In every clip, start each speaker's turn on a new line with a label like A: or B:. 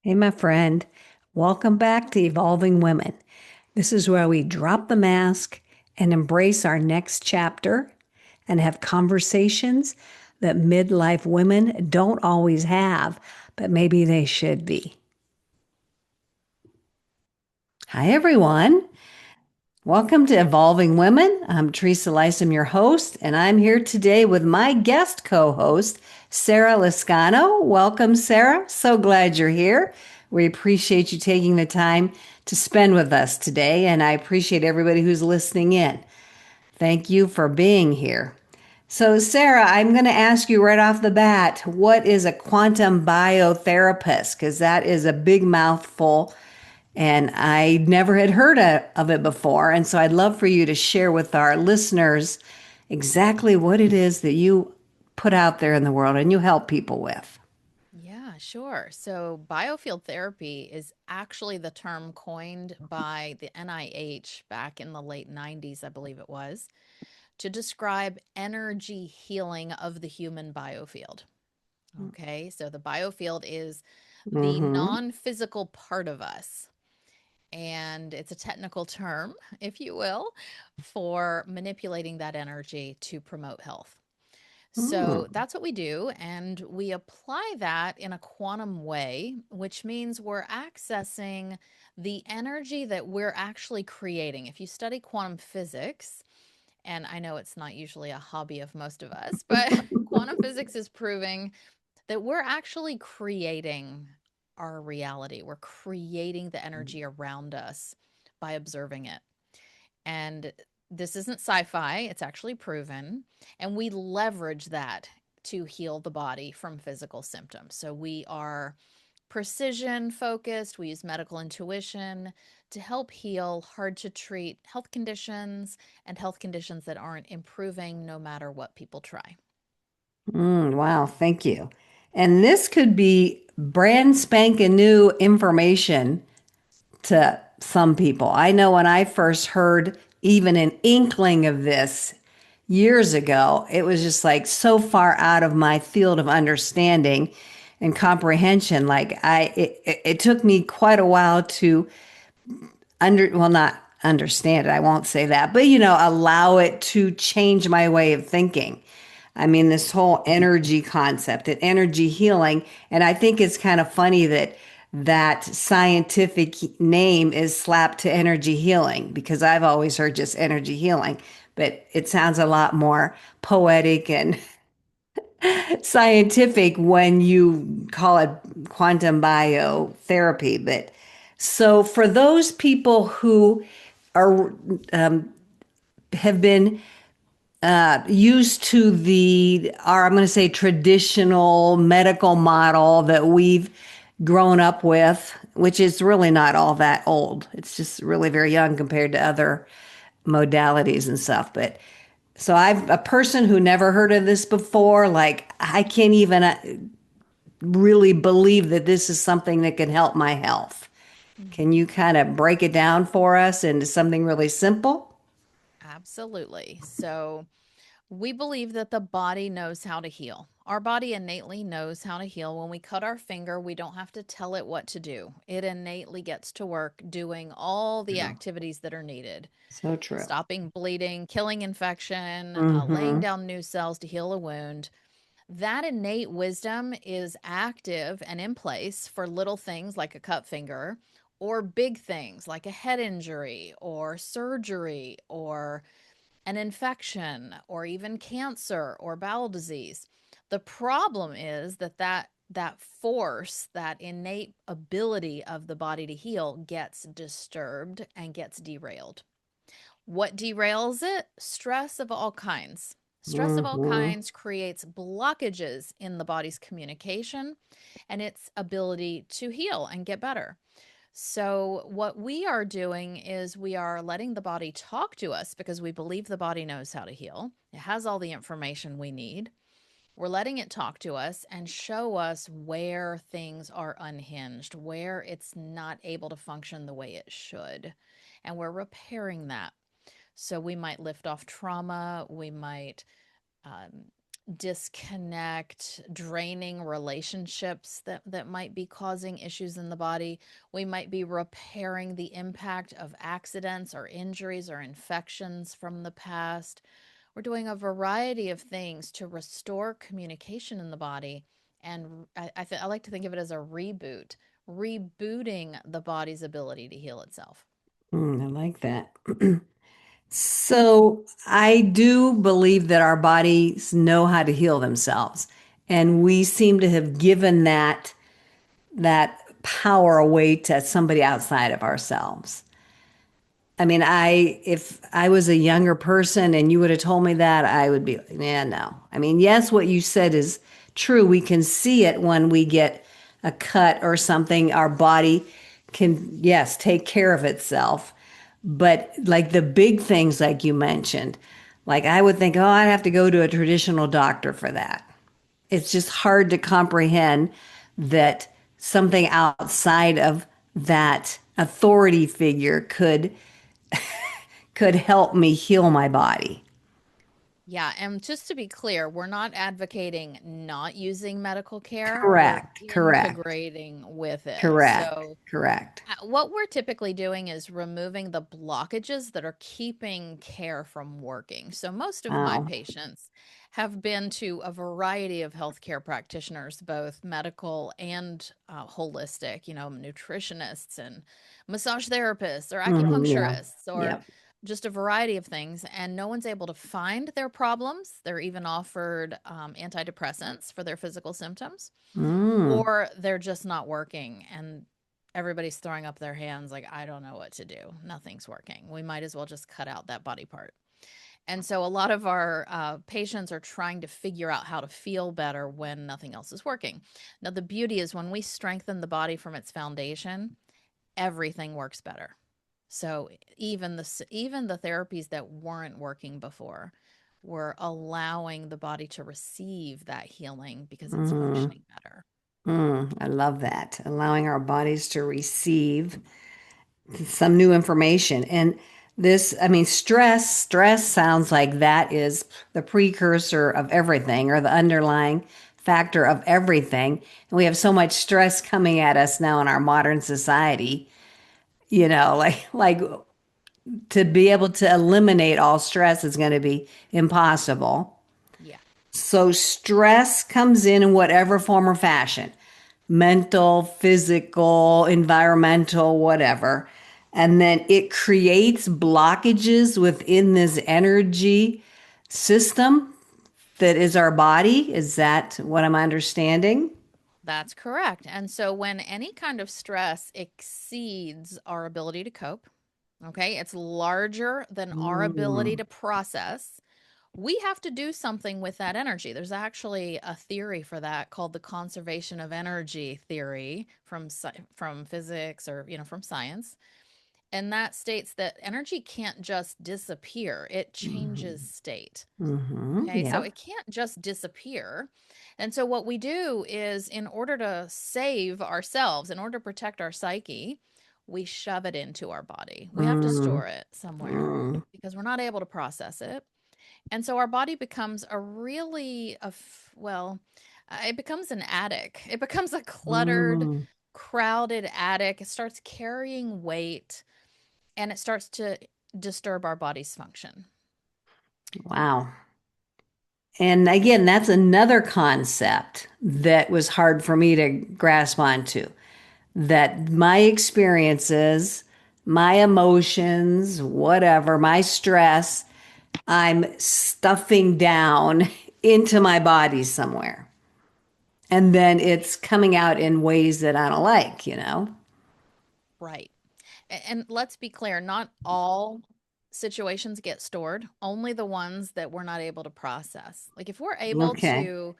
A: Hey, my friend. Welcome back to Evolving Women. This is where we drop the mask and embrace our next chapter and have conversations that midlife women don't always have, but maybe they should be. Hi, everyone. Welcome to Evolving Women. I'm Teresa Lysam, your host, and I'm here today with my guest co-host, Sarah Lascano. Welcome, Sarah. So glad you're here. We appreciate you taking the time to spend with us today, and I appreciate everybody who's listening in. Thank you for being here. So, Sarah, I'm going to ask you right off the bat, what is a quantum biotherapist? Because that is a big mouthful and I never had heard of it before. And so I'd love for you to share with our listeners exactly what it is that you put out there in the world and you help people with.
B: Yeah, sure. So biofield therapy is actually the term coined by the NIH back in the late 90s, I believe it was, to describe energy healing of the human biofield. Okay, so the biofield is the
A: Mm-hmm.
B: non physical part of us. And it's a technical term, if you will, for manipulating that energy to promote health. So
A: Mm.
B: that's what we do. And we apply that in a quantum way, which means we're accessing the energy that we're actually creating. If you study quantum physics, and I know it's not usually a hobby of most of us, but quantum physics is proving that we're actually creating our reality. We're creating the energy around us by observing it. And this isn't sci fi, it's actually proven. And we leverage that to heal the body from physical symptoms. So we are precision focused, we use medical intuition to help heal hard to treat health conditions and health conditions that aren't improving no matter what people try.
A: Wow, thank you. And this could be brand spanking new information to some people. I know when I first heard even an inkling of this years ago, it was just like so far out of my field of understanding and comprehension. It took me quite a while to not understand it. I won't say that, but allow it to change my way of thinking. I mean, this whole energy concept and energy healing. And I think it's kind of funny that that scientific name is slapped to energy healing because I've always heard just energy healing, but it sounds a lot more poetic and scientific when you call it quantum biotherapy. But so for those people who are have been used to I'm going to say, traditional medical model that we've grown up with, which is really not all that old. It's just really very young compared to other modalities and stuff. But so I've a person who never heard of this before, like I can't even really believe that this is something that can help my health. Can
B: Mhm.
A: you kind of break it down for us into something really simple?
B: Absolutely. So, we believe that the body knows how to heal. Our body innately knows how to heal. When we cut our finger, we don't have to tell it what to do. It innately gets to work doing all the
A: Yeah,
B: activities that are needed,
A: so true.
B: stopping bleeding, killing infection, laying
A: Mm-hmm.
B: down new cells to heal a wound. That innate wisdom is active and in place for little things like a cut finger or big things like a head injury or surgery or an infection or even cancer or bowel disease. The problem is that force, that innate ability of the body to heal gets disturbed and gets derailed. What derails it? Stress of all kinds. Stress of all
A: Mm-hmm.
B: kinds creates blockages in the body's communication and its ability to heal and get better. So, what we are doing is we are letting the body talk to us because we believe the body knows how to heal. It has all the information we need. We're letting it talk to us and show us where things are unhinged, where it's not able to function the way it should. And we're repairing that. So, we might lift off trauma, we might um, disconnect, draining relationships that might be causing issues in the body. We might be repairing the impact of accidents or injuries or infections from the past. We're doing a variety of things to restore communication in the body. And I like to think of it as a reboot, rebooting the body's ability to heal itself.
A: I like that. So I do believe that our bodies know how to heal themselves, and we seem to have given that power away to somebody outside of ourselves. I mean, if I was a younger person and you would have told me that, I would be, yeah, no. I mean, yes, what you said is true. We can see it when we get a cut or something. Our body can, yes, take care of itself. But like the big things, like you mentioned, like I would think, oh, I'd have to go to a traditional doctor for that. It's just hard to comprehend that something outside of that authority figure could help me heal my body.
B: Yeah, and just to be clear, we're not advocating not using medical care. We're
A: Correct, correct,
B: integrating with it.
A: correct,
B: So,
A: correct.
B: what we're typically doing is removing the blockages that are keeping care from working. So, most of my
A: Wow.
B: patients have been to a variety of healthcare practitioners, both medical and holistic, nutritionists and massage therapists or
A: Yeah.
B: acupuncturists or
A: Yep.
B: just a variety of things. And no one's able to find their problems. They're even offered antidepressants for their physical symptoms,
A: Mm.
B: or they're just not working. And everybody's throwing up their hands like, I don't know what to do. Nothing's working. We might as well just cut out that body part. And so a lot of our patients are trying to figure out how to feel better when nothing else is working. Now, the beauty is when we strengthen the body from its foundation, everything works better. So even the therapies that weren't working before were allowing the body to receive that healing because it's
A: Mm.
B: functioning better.
A: I love that. Allowing our bodies to receive some new information. And this, I mean, stress sounds like that is the precursor of everything or the underlying factor of everything. And we have so much stress coming at us now in our modern society, like to be able to eliminate all stress is going to be impossible.
B: Yeah.
A: So stress comes in whatever form or fashion, mental, physical, environmental, whatever. And then it creates blockages within this energy system that is our body. Is that what I'm understanding?
B: That's correct. And so when any kind of stress exceeds our ability to cope, okay, it's larger than our ability
A: Mm,
B: to process, we have to do something with that energy. There's actually a theory for that called the conservation of energy theory from physics or from science. And that states that energy can't just disappear, it changes
A: mhm,
B: state. Okay, so
A: yep.
B: it can't just disappear. And so, what we do is, in order to save ourselves, in order to protect our psyche, we shove it into our body. We have to
A: Mm,
B: store it somewhere
A: mm,
B: because we're not able to process it. And so, our body becomes a really, it becomes an attic. It becomes a cluttered,
A: mm.
B: crowded attic. It starts carrying weight and it starts to disturb our body's function.
A: Wow. And again, that's another concept that was hard for me to grasp onto. That my experiences, my emotions, whatever, my stress, I'm stuffing down into my body somewhere. And then it's coming out in ways that I don't like.
B: Right. And let's be clear, not all situations get stored, only the ones that we're not able to process. Like if we're able
A: Okay.
B: to,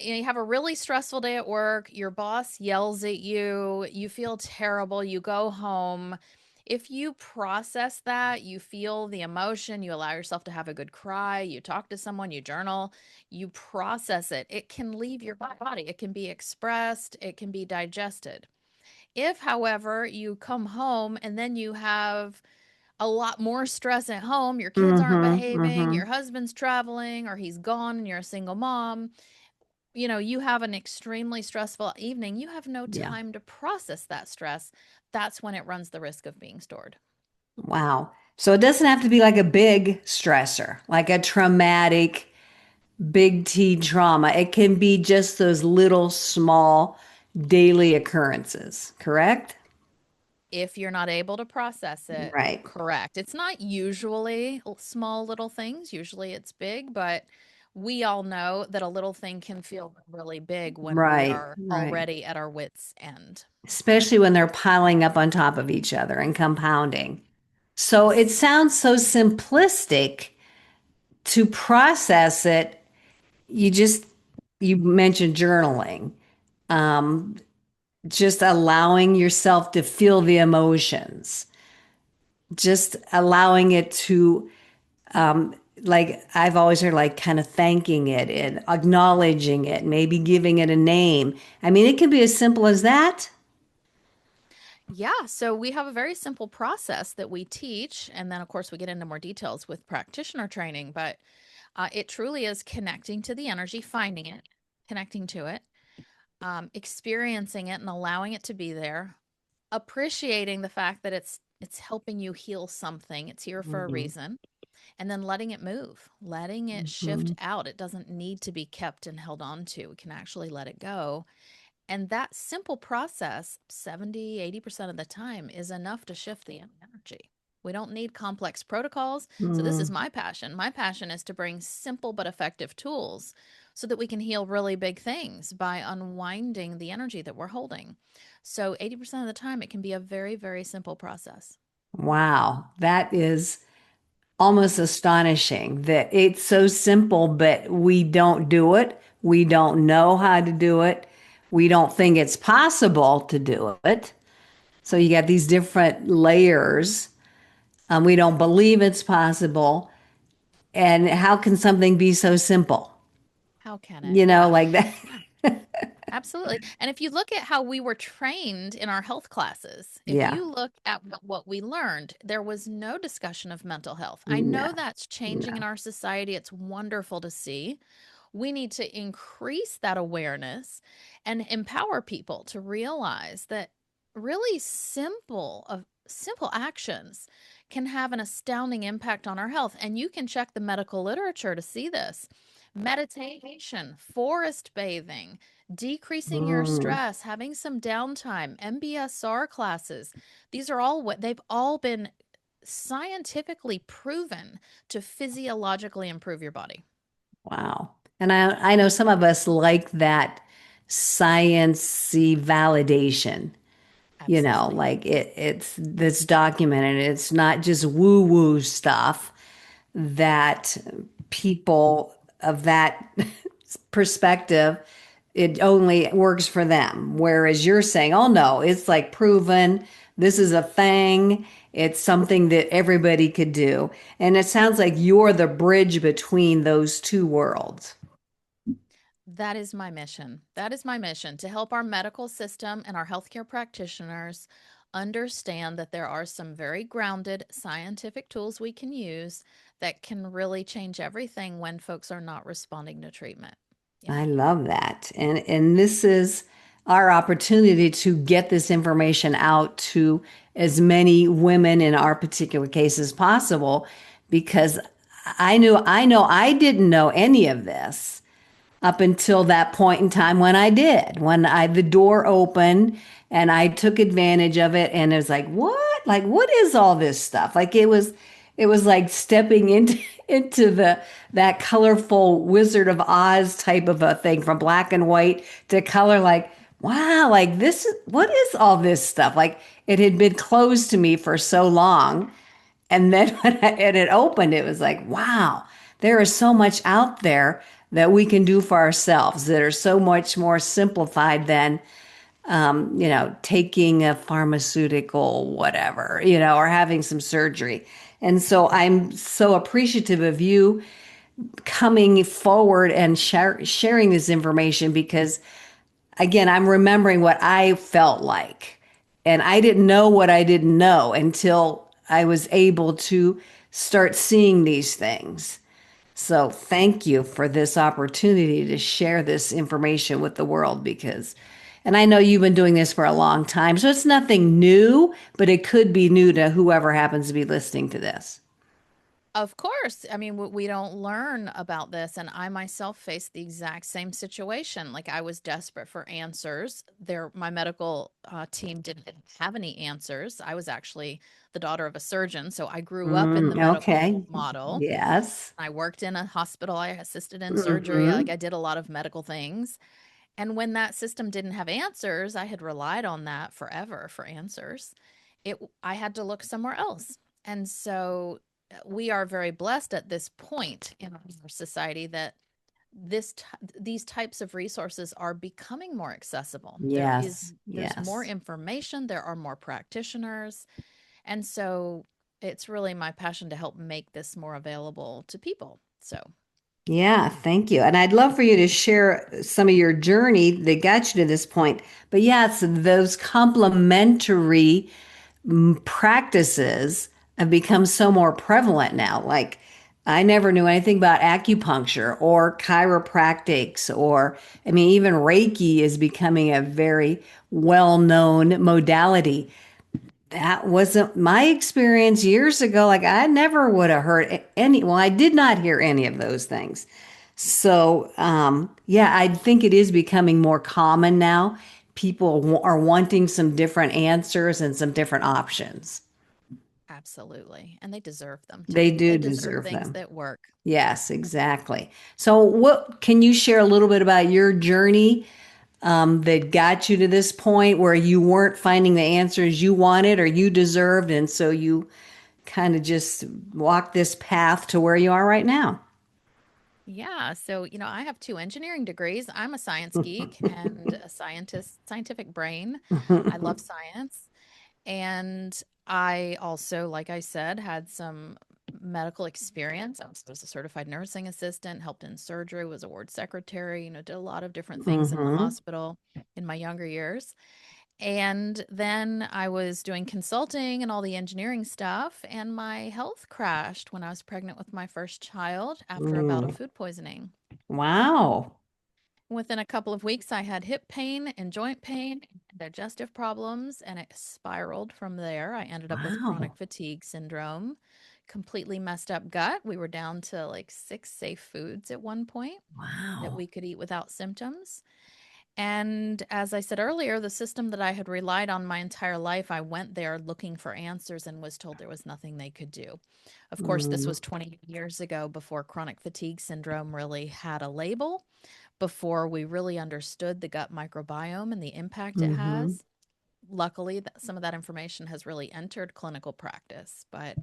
B: you have a really stressful day at work, your boss yells at you, you feel terrible, you go home. If you process that, you feel the emotion, you allow yourself to have a good cry, you talk to someone, you journal, you process it, it can leave your body. It can be expressed, it can be digested. If, however, you come home and then you have a lot more stress at home. Your kids aren't
A: Mm-hmm.
B: behaving,
A: Mm-hmm.
B: your husband's traveling or he's gone and you're a single mom. You have an extremely stressful evening. You have no
A: Yeah.
B: time to process that stress. That's when it runs the risk of being stored.
A: Wow. So it doesn't have to be like a big stressor, like a traumatic, big T trauma. It can be just those little small daily occurrences, correct?
B: If you're not able to process it,
A: Right.
B: correct. It's not usually small little things, usually it's big, but we all know that a little thing can feel really big when we
A: Right.
B: are
A: Right.
B: already at our wits' end.
A: Especially when they're piling up on top of each other and compounding. So it
B: Yes.
A: sounds so simplistic to process it. You just, you mentioned journaling, um, just allowing yourself to feel the emotions, just allowing it to, like I've always heard, like kind of thanking it and acknowledging it, maybe giving it a name. I mean, it can be as simple as that.
B: Yeah, so we have a very simple process that we teach, and then of course we get into more details with practitioner training, but it truly is connecting to the energy, finding it, connecting to it, experiencing it and allowing it to be there, appreciating the fact that it's helping you heal something. It's here for a
A: Mhm.
B: reason. And then letting it move, letting it shift
A: Mhm.
B: out. It doesn't need to be kept and held on to. We can actually let it go. And that simple process, 70, 80% of the time, is enough to shift the energy. We don't need complex protocols. So, this is
A: Mm.
B: my passion. My passion is to bring simple but effective tools so that we can heal really big things by unwinding the energy that we're holding. So, 80% of the time, it can be a very, very simple process.
A: Wow, that is almost astonishing that it's so simple, but we don't do it. We don't know how to do it. We don't think it's possible to do it. So you got these different layers. We don't believe it's possible. And how can something be so simple?
B: How can it?
A: You know,
B: Yeah.
A: like that.
B: Yeah. Absolutely. And if you look at how we were trained in our health classes, if
A: Yeah.
B: you look at what we learned, there was no discussion of mental health. I
A: No,
B: know that's changing in
A: no.
B: our society. It's wonderful to see. We need to increase that awareness and empower people to realize that really simple actions can have an astounding impact on our health. And you can check the medical literature to see this. Meditation, forest bathing, decreasing your
A: Mm.
B: stress, having some downtime, MBSR classes. These are all what they've all been scientifically proven to physiologically improve your body.
A: Wow. And I know some of us like that science-y validation. You know,
B: Absolutely.
A: like it's this documented. It's not just woo-woo stuff that people of that perspective, it only works for them. Whereas you're saying, oh no, it's like proven, this is a thing, it's something that everybody could do. And it sounds like you're the bridge between those two worlds.
B: That is my mission. That is my mission to help our medical system and our healthcare practitioners understand that there are some very grounded scientific tools we can use that can really change everything when folks are not responding to treatment. Yeah.
A: I love that. And this is our opportunity to get this information out to as many women in our particular case as possible because I know I didn't know any of this up until that point in time when I did, when I the door opened and I took advantage of it and it was like, what? Like what is all this stuff? Like it was like stepping into into the that colorful Wizard of Oz type of a thing from black and white to color like wow, like this is what is all this stuff? Like it had been closed to me for so long and then when it opened, it was like, wow, there is so much out there that we can do for ourselves that are so much more simplified than, you know, taking a pharmaceutical, whatever, you know, or having some surgery. And so I'm so appreciative of you coming forward and sharing this information because, again, I'm remembering what I felt like. And I didn't know what I didn't know until I was able to start seeing these things. So thank you for this opportunity to share this information with the world and I know you've been doing this for a long time, so it's nothing new, but it could be new to whoever happens to be listening to this.
B: Of course. I mean, we don't learn about this. And I myself faced the exact same situation. Like I was desperate for answers. My medical team didn't have any answers. I was actually the daughter of a surgeon. So I grew up in the medical
A: Okay.
B: model.
A: Yes.
B: I worked in a hospital. I assisted in surgery. Like
A: Hmm.
B: I did a lot of medical things. And when that system didn't have answers, I had relied on that forever for answers. I had to look somewhere else. And so we are very blessed at this point in our society that these types of resources are becoming more accessible.
A: Yes.
B: There's more
A: Yes.
B: information, there are more practitioners, and so it's really my passion to help make this more available to people. So
A: Yeah, thank you. And I'd love for you to share some of your journey that got you to this point. But yeah, it's those complementary practices have become so more prevalent now. Like, I never knew anything about acupuncture or chiropractics, or, I mean, even Reiki is becoming a very well known modality. That wasn't my experience years ago. Like, I never would have heard well, I did not hear any of those things. So, yeah, I think it is becoming more common now. People are wanting some different answers and some different options.
B: absolutely. And they deserve them
A: They
B: too.
A: do
B: They deserve
A: deserve
B: things
A: them.
B: that work.
A: Yes, exactly. So, what can you share a little bit about your journey that got you to this point where you weren't finding the answers you wanted or you deserved, and so you kind of just walked this path to where you are right now?
B: Yeah, so I have two engineering degrees. I'm a science geek and a scientific brain. I love science. And I also, like I said, had some medical experience. I was a certified nursing assistant, helped in surgery, was a ward secretary, did a lot of different things in the
A: Hmm.
B: hospital in my younger years. And then I was doing consulting and all the engineering stuff, and my health crashed when I was pregnant with my first child after a bout of
A: Mm.
B: food poisoning.
A: Wow.
B: Within a couple of weeks, I had hip pain and joint pain, digestive problems, and it spiraled from there. I ended up with chronic
A: Wow.
B: fatigue syndrome, completely messed up gut. We were down to like 6 safe foods at one point that
A: Wow.
B: we could eat without symptoms. And as I said earlier, the system that I had relied on my entire life, I went there looking for answers and was told there was nothing they could do. Of course, this
A: Mm.
B: was 20 years ago before chronic fatigue syndrome really had a label, before we really understood the gut microbiome and the impact it
A: Hmm.
B: has. Luckily, some of that information has really entered clinical practice, but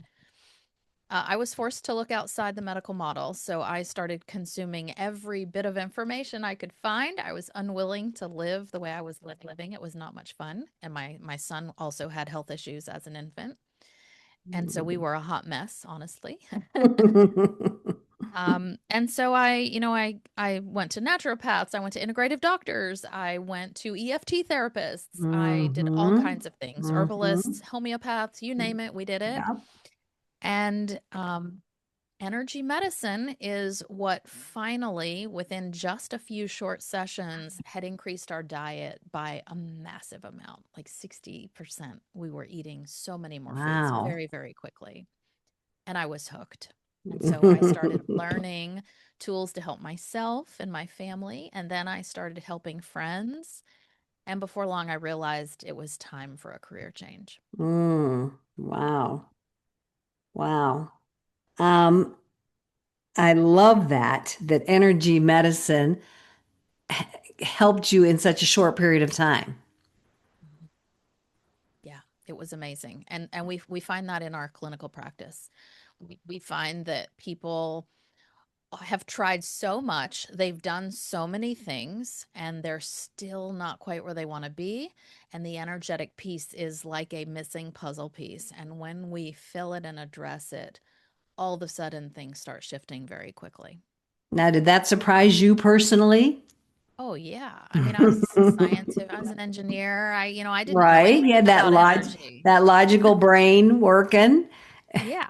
B: I was forced to look outside the medical model, so I started consuming every bit of information I could find. I was unwilling to live the way I was living. It was not much fun, and my son also had health issues as an infant, and so we were a hot mess, honestly. And so I went to naturopaths, I went to integrative doctors, I went to EFT therapists, I did all
A: Hmm.
B: kinds of things,
A: Hmm.
B: herbalists, homeopaths, you name it, we did it.
A: Yep.
B: And energy medicine is what finally, within just a few short sessions, had increased our diet by a massive amount, like 60%. We were eating so many more foods
A: Wow.
B: very, very quickly. And I was hooked. And so I started learning tools to help myself and my family. And then I started helping friends. And before long, I realized it was time for a career change.
A: Wow. Wow. Um, I love that energy medicine helped you in such a short period of time.
B: Mhm. Yeah, it was amazing. And we find that in our clinical practice. We find that people have tried so much, they've done so many things, and they're still not quite where they want to be. And the energetic piece is like a missing puzzle piece. And when we fill it and address it, all of a sudden things start shifting very quickly.
A: Now, did that surprise you personally?
B: Oh yeah. I mean, I was a scientist, I was an engineer. I didn't know
A: Right?
B: anything
A: Yeah,
B: about energy.
A: that logical brain working.
B: Yeah.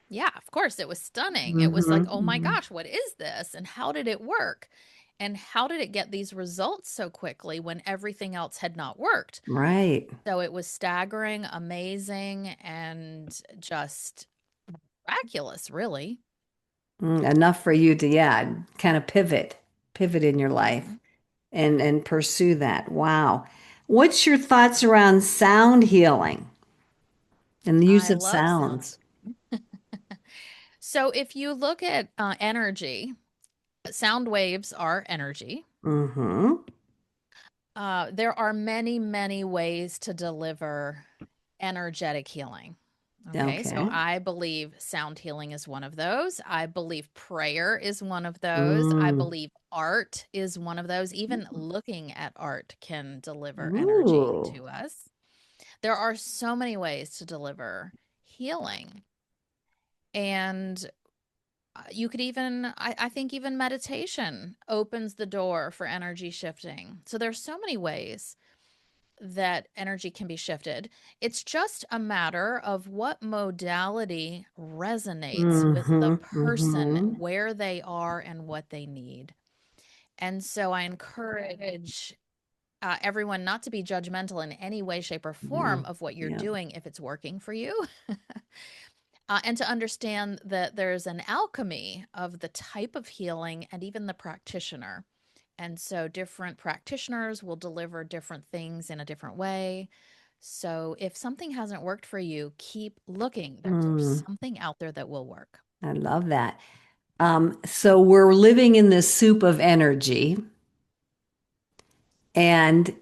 B: Yeah, of course. It was stunning. It was like, oh my
A: Hmm.
B: gosh, what is this? And how did it work? And how did it get these results so quickly when everything else had not worked?
A: Right.
B: So it was staggering, amazing, and just miraculous, really.
A: Enough for you to, yeah, kind of pivot in your life
B: Mhm.
A: and pursue that. Wow. What's your thoughts around sound healing and the use
B: I
A: of
B: love sound.
A: sounds?
B: So if you look at energy, sound waves are energy.
A: Mm-hmm.
B: There are many, many ways to deliver energetic healing. Okay, so
A: Okay.
B: I believe sound healing is one of those. I believe prayer is one of those. I
A: Mm.
B: believe art is one of those. Even looking at art can deliver energy
A: Ooh.
B: to us. There are so many ways to deliver healing. And you could even, I think, even meditation opens the door for energy shifting. So there's so many ways that energy can be shifted. It's just a matter of what modality resonates with the
A: Mm-hmm.
B: person,
A: Mm-hmm.
B: where they are, and what they need. And so I encourage everyone not to be judgmental in any way, shape, or
A: Yeah.
B: form of what you're
A: Yeah.
B: doing if it's working for you. And to understand that there's an alchemy of the type of healing and even the practitioner. And so different practitioners will deliver different things in a different way. So if something hasn't worked for you, keep looking. There's
A: Mm.
B: something out there that will work.
A: I love that. So we're living in this soup of energy, and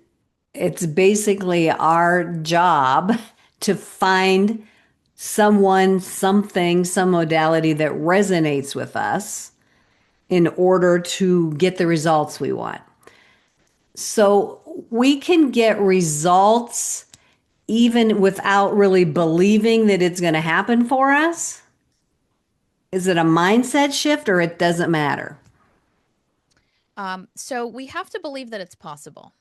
A: it's basically our job to find someone, something, some modality that resonates with us in order to get the results we want. So we can get results even without really believing that it's going to happen for us. Is it a mindset shift or it doesn't matter?
B: So we have to believe that it's possible.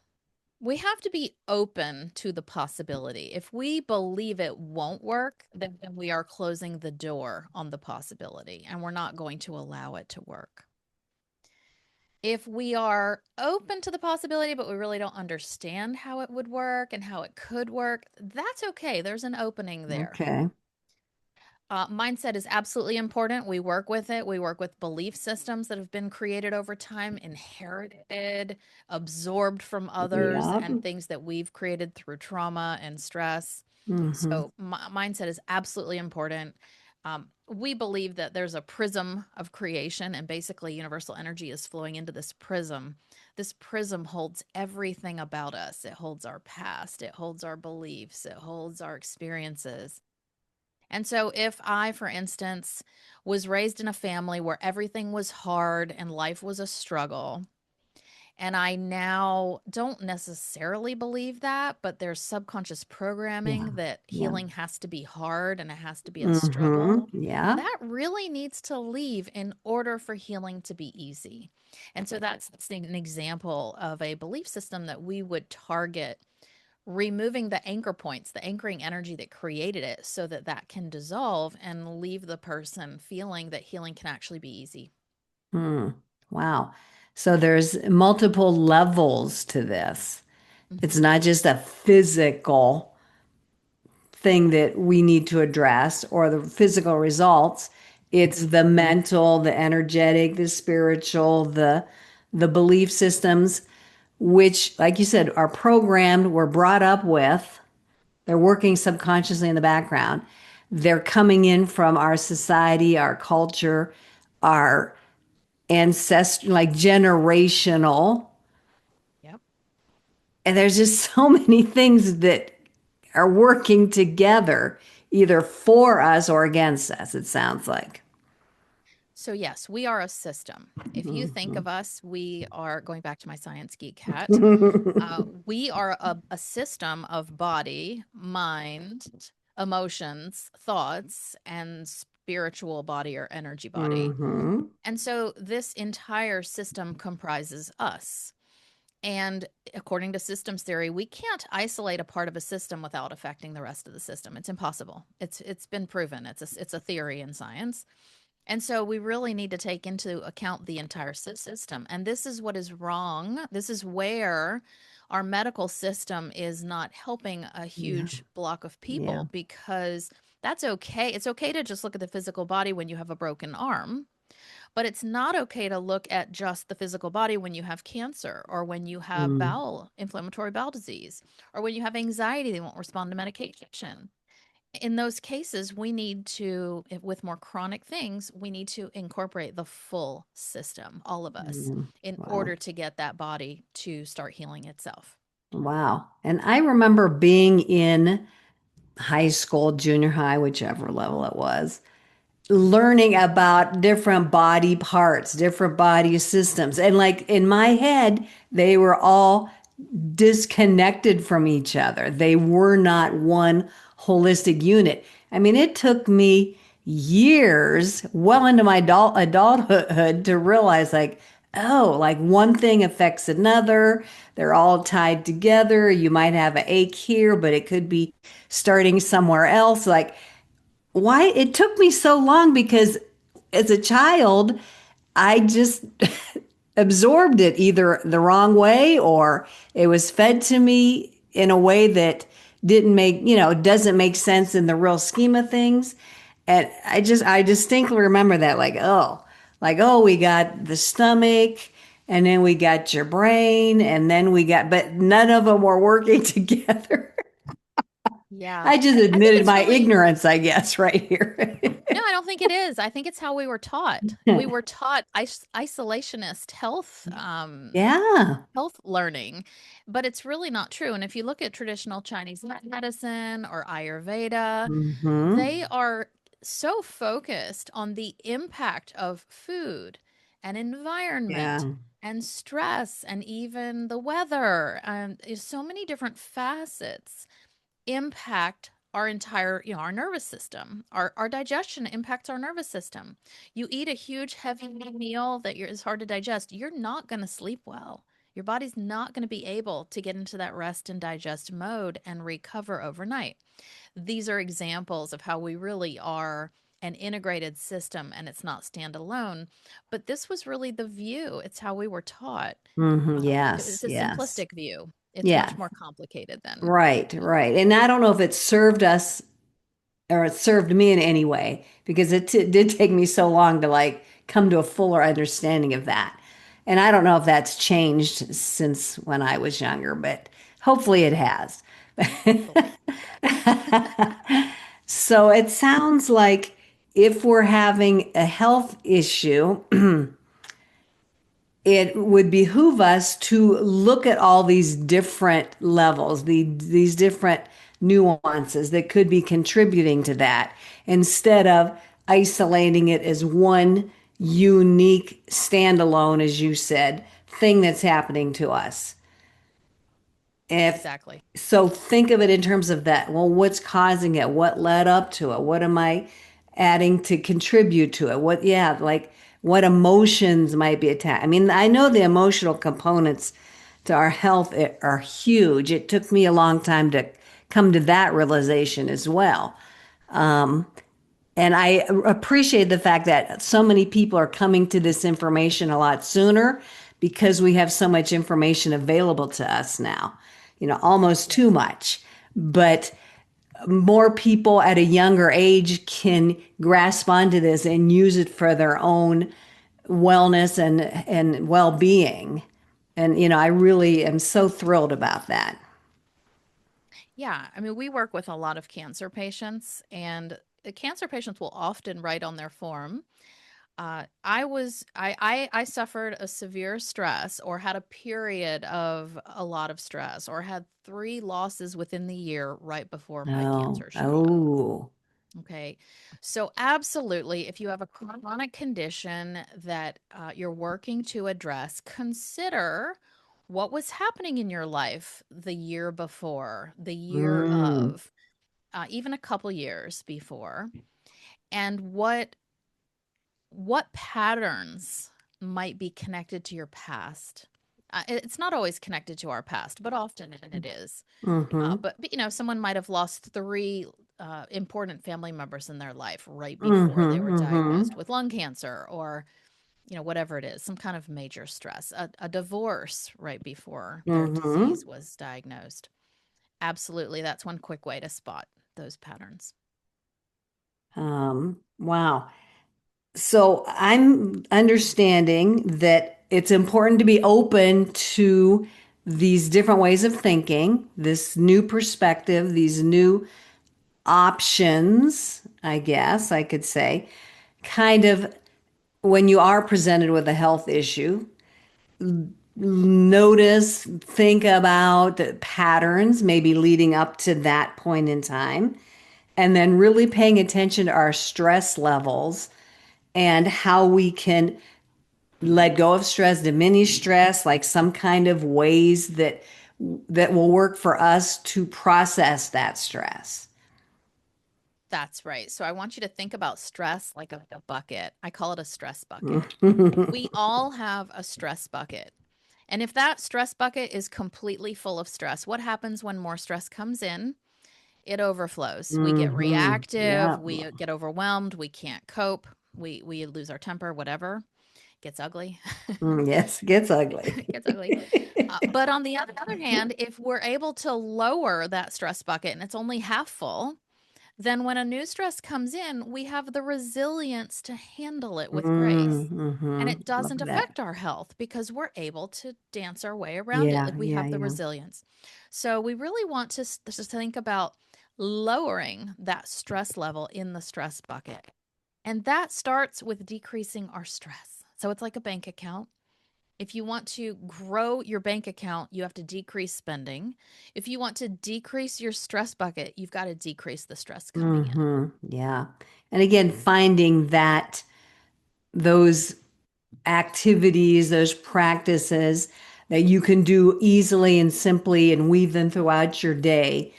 B: We have to be open to the possibility. If we believe it won't work, then we are closing the door on the possibility and we're not going to allow it to work. If we are open to the possibility, but we really don't understand how it would work and how it could work, that's okay. There's an opening there.
A: Okay.
B: Mindset is absolutely important. We work with it. We work with belief systems that have been created over time, inherited, absorbed from others,
A: Yep.
B: and things that we've created through trauma and stress.
A: Hmm.
B: So, mindset is absolutely important. We believe that there's a prism of creation, and basically, universal energy is flowing into this prism. This prism holds everything about us. It holds our past, it holds our beliefs, it holds our experiences. And so, if I, for instance, was raised in a family where everything was hard and life was a struggle, and I now don't necessarily believe that, but there's subconscious
A: Yeah.
B: programming that
A: Yeah.
B: healing has to be hard and it has to be a
A: Hmm.
B: struggle.
A: Yeah.
B: That really needs to leave in order for healing to be easy. And so that's an example of a belief system that we would target removing the anchor points, the anchoring energy that created it, so that that can dissolve and leave the person feeling that healing can actually be easy.
A: Hmm. Wow. So there's multiple levels to this. It's
B: Mhm.
A: not just a physical thing that we need to address or the physical results. It's the mental, the energetic, the spiritual, the belief systems, which, like you said, are programmed, we're brought up with. They're working subconsciously in the background. They're coming in from our society, our culture, our ancestry, like generational.
B: Yep.
A: And there's just so many things that are working together, either for us or against us, it sounds like.
B: So, yes, we are a system. If you think
A: Mhm.
B: of us, we are going back to my science geek hat. We are a system of body, mind, emotions, thoughts, and spiritual body or energy body.
A: Hmm.
B: And so this entire system comprises us. And according to systems theory, we can't isolate a part of a system without affecting the rest of the system. It's impossible. It's been proven. It's a theory in science. And so we really need to take into account the entire system. And this is what is wrong. This is where our medical system is not helping a
A: Yeah.
B: huge block of
A: Yeah.
B: people, because that's okay. It's okay to just look at the physical body when you have a broken arm, but it's not okay to look at just the physical body when you have cancer, or when you have
A: Mm.
B: inflammatory bowel disease, or when you have anxiety, they won't respond to medication. In those cases, we need to, with more chronic things, we need to incorporate the full system, all of us,
A: Mm.
B: in
A: Wow.
B: order to get that body to start healing itself.
A: Wow. And I remember being in high school, junior high, whichever level it was, learning about different body parts, different body systems. And like in my head, they were all disconnected from each other. They were not one holistic unit. I mean, it took me years, well into my adulthood, to realize like, oh, like one thing affects another. They're all tied together. You might have an ache here, but it could be starting somewhere else. Like, why it took me so long because as a child, I just absorbed it either the wrong way or it was fed to me in a way that didn't make, doesn't make sense in the real scheme of things. And I distinctly remember that like, oh, we got the stomach and then we got your brain and then but none of them were working together.
B: Yeah.
A: I just
B: I think
A: admitted
B: it's
A: my
B: really,
A: ignorance, I guess, right here.
B: no, I don't think it is. I think it's how we were taught. We were taught isolationist
A: Yeah.
B: health learning, but it's really not true. And if you look at traditional Chinese medicine or Ayurveda,
A: Hmm.
B: they are so focused on the impact of food and environment
A: Yeah.
B: and stress and even the weather. And there's so many different facets impact our entire, our nervous system. Our digestion impacts our nervous system. You eat a huge heavy meal that is hard to digest, you're not going to sleep well. Your body's not going to be able to get into that rest and digest mode and recover overnight. These are examples of how we really are an integrated system, and it's not standalone. But this was really the view. It's how we were taught.
A: Hmm.
B: It's
A: Yes.
B: a
A: Yes.
B: simplistic view. It's much
A: Yeah.
B: more complicated than.
A: Right. Right. And I don't know if it served us or it served me in any way because did take me so long to like come to a fuller understanding of that. And I don't know if that's changed since when I was younger, but hopefully it has.
B: Hopefully, yes.
A: So it sounds like if we're having a health issue, it would behoove us to look at all these different levels, these different nuances that could be contributing to that, instead of isolating it as one unique, standalone, as you said, thing that's happening to us. If
B: Exactly.
A: so, think of it in terms of that. Well, what's causing it? What led up to it? What am I adding to contribute to it? Like what emotions might be attached? I mean, I know the emotional components to our health are huge. It took me a long time to come to that realization as well. And I appreciate the fact that so many people are coming to this information a lot sooner because we have so much information available to us now, almost too
B: Yes.
A: much. But more people at a younger age can grasp onto this and use it for their own wellness and well-being. And I really am so thrilled about that.
B: Yeah. I mean, we work with a lot of cancer patients, and the cancer patients will often write on their form. I suffered a severe stress, or had a period of a lot of stress, or had 3 losses within the year right before my
A: Oh,
B: cancer showed up.
A: oh.
B: Okay. So, absolutely, if you have a chronic condition that you're working to address, consider what was happening in your life the year before, the year
A: Mm,
B: of, even a couple years before, and what patterns might be connected to your past. It's not always connected to our past, but often it is.
A: Mm-hmm.
B: But someone might have lost three important family members in their life right before they
A: Mm-hmm.
B: were
A: Mm-hmm.
B: diagnosed with lung cancer, or whatever it is, some kind of major stress, a divorce right before their
A: Mm-hmm.
B: disease was diagnosed. Absolutely, that's one quick way to spot those patterns.
A: Wow. So I'm understanding that it's important to be open to these different ways of thinking, this new perspective, these new options, I guess I could say, kind of when you are presented with a health issue, notice, think about the patterns maybe leading up to that point in time, and then really paying attention to our stress levels and how we can let go of stress, diminish stress, like some kind of ways that will work for us to process that stress.
B: That's right. So I want you to think about stress like a bucket. I call it a stress bucket.
A: Mm-hmm.
B: We all have a stress bucket. And if that stress bucket is completely full of stress, what happens when more stress comes in? It overflows. We get reactive,
A: Yeah.
B: we get overwhelmed, we can't cope, we lose our temper, whatever. Gets ugly.
A: Yes, it gets ugly.
B: It gets ugly. But on the other hand, if we're able to lower that stress bucket and it's only half full, then when a new stress comes in, we have the resilience to handle it with grace. And it
A: Love
B: doesn't
A: that.
B: affect our health because we're able to dance our way around it.
A: Yeah,
B: Like we
A: yeah,
B: have the
A: yeah.
B: resilience. So we really want to think about lowering that stress level in the stress bucket. And that starts with decreasing our stress. So it's like a bank account. If you want to grow your bank account, you have to decrease spending. If you want to decrease your stress bucket, you've got to decrease the stress coming in.
A: Yeah. And again, finding that those activities, those practices that you can do easily and simply and weave them throughout your day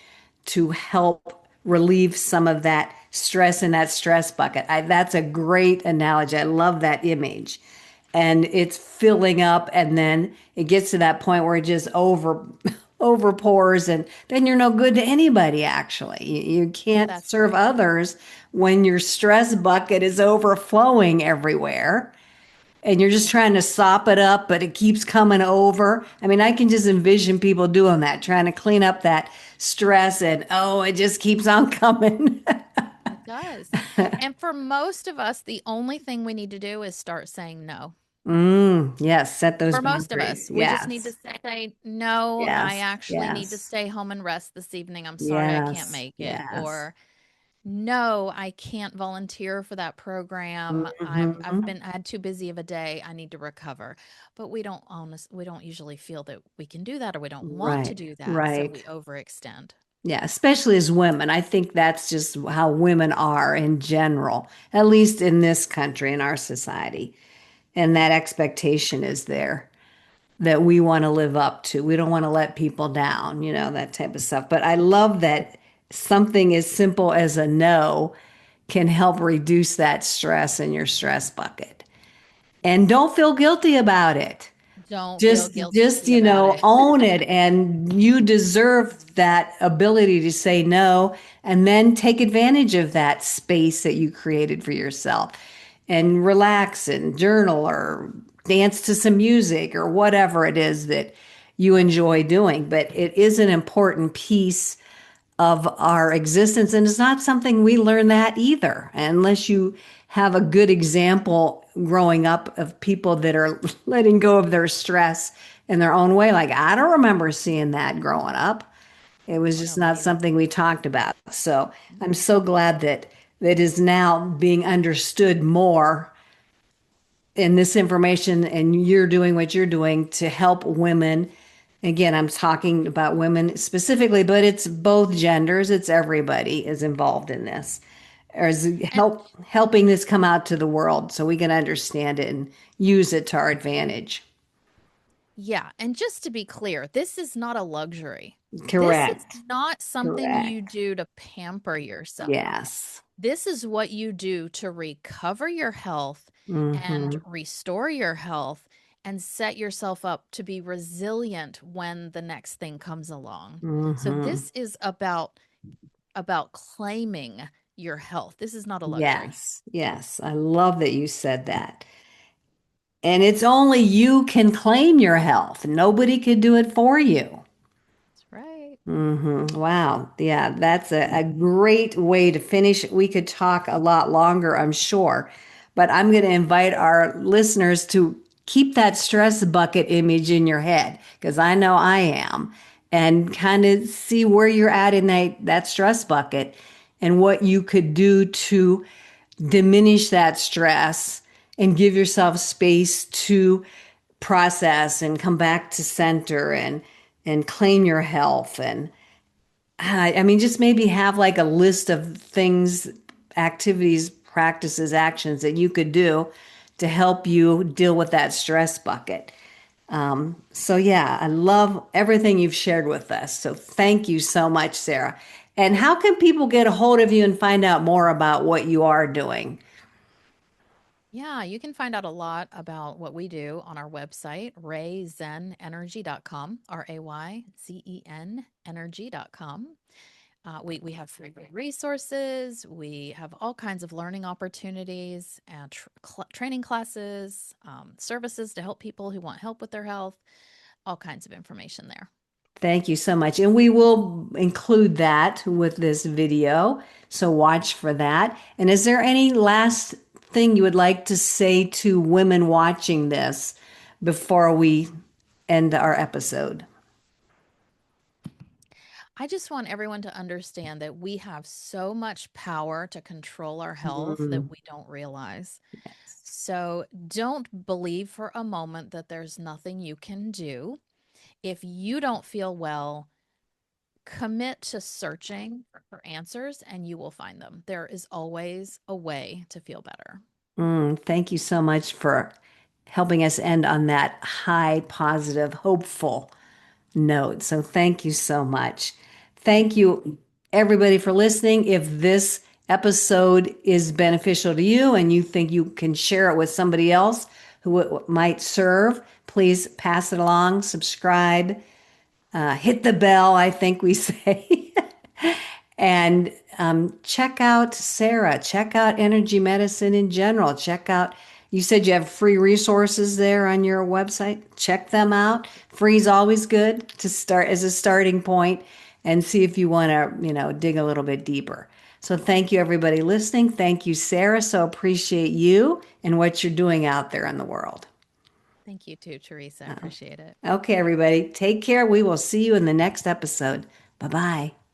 A: to help relieve some of that stress in that stress bucket. That's a great analogy. I love that image. And it's filling up, and then it gets to that point where it just overpours, and then you're no good to anybody, actually. You can't
B: That's
A: serve
B: right.
A: others when your stress bucket is overflowing everywhere and you're just trying to sop it up, but it keeps coming over. I mean, I can just envision people doing that, trying to clean up that stress, and oh, it just keeps on coming.
B: It does. And for most of us, the only thing we need to do is start saying no.
A: Yes, set those
B: For most of
A: boundaries.
B: us, we just need to
A: Yes,
B: say, no, I
A: yes,
B: actually need to
A: yes,
B: stay home and rest this evening. I'm sorry I can't
A: yes,
B: make it.
A: yes.
B: Or no, I can't volunteer for that program.
A: Hmm.
B: I had too busy of a day. I need to recover. But we don't usually feel that we can do that or we don't want to
A: Right,
B: do that. So we
A: right.
B: overextend.
A: Yeah, especially as women. I think that's just how women are in general, at least in this country, in our society. And that expectation is there that we want to live up to. We don't want to let people down, that type of stuff. But I love that something as simple as a no can help reduce that stress in your stress bucket. And don't feel guilty about it.
B: Don't feel
A: Just,
B: guilty about it.
A: own it, and you deserve that ability to say no and then take advantage of that space that you created for yourself and relax and journal or dance to some music or whatever it is that you enjoy doing. But it is an important piece of our existence. And it's not something we learn that either, unless you have a good example growing up of people that are letting go of their stress in their own way. Like, I don't remember seeing that growing up. It was
B: Oh,
A: just
B: no, me
A: not
B: neither.
A: something we talked about. So I'm
B: Mhm.
A: so glad that that is now being understood more in this information, and you're doing what you're doing to help women. Again, I'm talking about women specifically, but it's both genders, it's everybody is involved in this, or is
B: And
A: helping this come out to the world so we can understand it and use it to our advantage.
B: yeah, and just to be clear, this is not a luxury. This is
A: Correct.
B: not something you
A: Correct.
B: do to pamper yourself.
A: Yes.
B: This is what you do to recover your health and
A: Mm-hmm.
B: restore your health and set yourself up to be resilient when the next thing comes along. So
A: Hmm.
B: this is about claiming your health. This is not a luxury.
A: Yes, yes. I love that you said that. And it's only you can claim your health. Nobody could do it for you.
B: That's right.
A: Wow. Yeah, that's a great way to finish. We could talk a lot longer, I'm sure. But I'm going to invite our listeners to keep that stress bucket image in your head, because I know I am, and kind of see where you're at in that stress bucket and what you could do to diminish that stress and give yourself space to process and come back to center and claim your health. And I mean, just maybe have like a list of things, activities, practices, actions that you could do to help you deal with that stress bucket. So yeah, I love everything you've shared with us. So thank you so much, Sarah. And how can people get a hold of you and find out more about what you are doing?
B: Yeah, you can find out a lot about what we do on our website, rayzenenergy.com, RAYZEN energy.com. We have free resources. We have all kinds of learning opportunities and training classes, services to help people who want help with their health, all kinds of information there.
A: Thank you so much. And we will include that with this video. So watch for that. And is there any last thing you would like to say to women watching this before we end our episode?
B: I just want everyone to understand that we have so much power to control our health that
A: Mm,
B: we don't realize.
A: yes.
B: So don't believe for a moment that there's nothing you can do. If you don't feel well, commit to searching for answers and you will find them. There is always a way to feel better.
A: Thank you so much for helping us end on that high, positive, hopeful note. So thank you so much. Thank you, everybody, for listening. If this episode is beneficial to you and you think you can share it with somebody else who it might serve, please pass it along, subscribe, hit the bell, I think we say. And check out Sarah, check out energy medicine in general. Check out, you said you have free resources there on your website. Check them out. Free is always good to start as a starting point and see if you want to, dig a little bit deeper. So thank you, everybody listening. Thank you, Sarah. So appreciate you and what you're doing out there in the world.
B: Thank you too, Teresa. I appreciate it.
A: Okay, everybody, take care. We will see you in the next episode. Bye bye.